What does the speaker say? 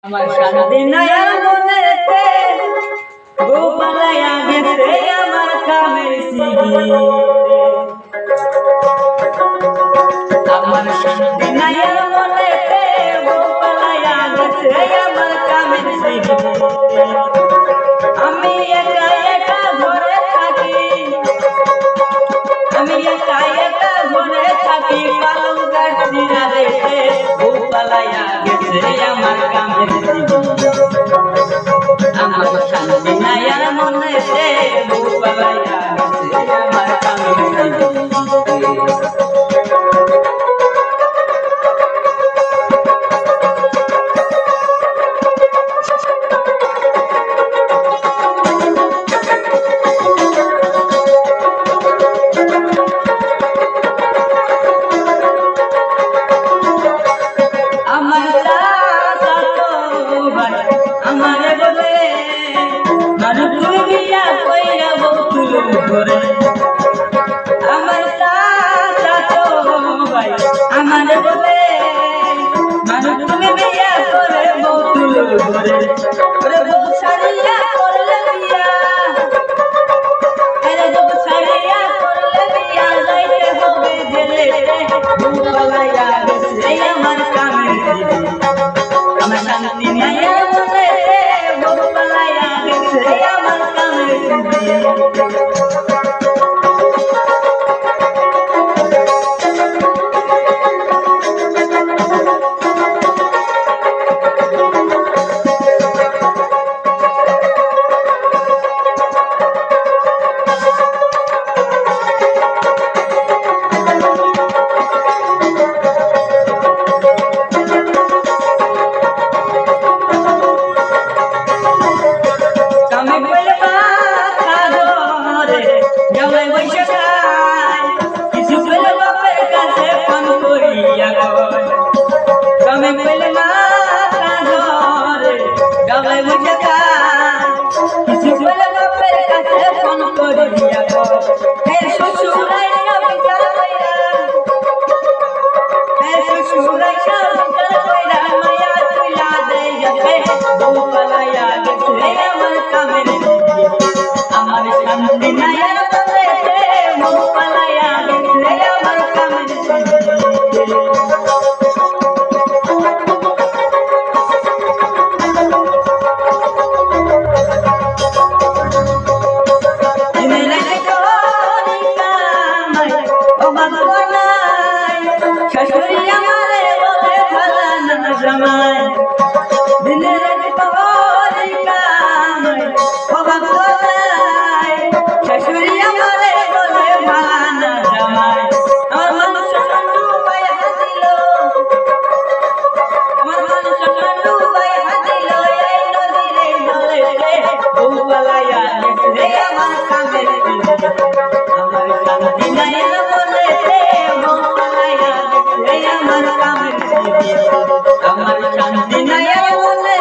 আমার শান্তি নয়ার মনেতে গোপালায়া গেছে আমার কামের সিগি আমার শান্তি নয়ার মনেতে গোপালায়া গেছে আমার কামের সিগি আমি একা একা ঘরে থাকি পালং কাটছি না রেখে গোপালায়া গেছে আমার কামের সিগি আমার শান্তি নয়ার মনেতে গোপালায়া গেছে আমার কামের সিগি আমার বলে মানুষ তুমি বিয়া করে বউতুল ঘরে ওরে বউ ছাড়িয়া করলে বিয়া আরে বউ ছাড়িয়া করলে বিয়া যাইতে হবে জেলেতে গোপালায়া গেছে আমার কামের সিগি আমার শান্তি নয়ার মনেতে গোপালায়া গেছে আমার কামের সিগি আমার শান্তি নয়ার মনে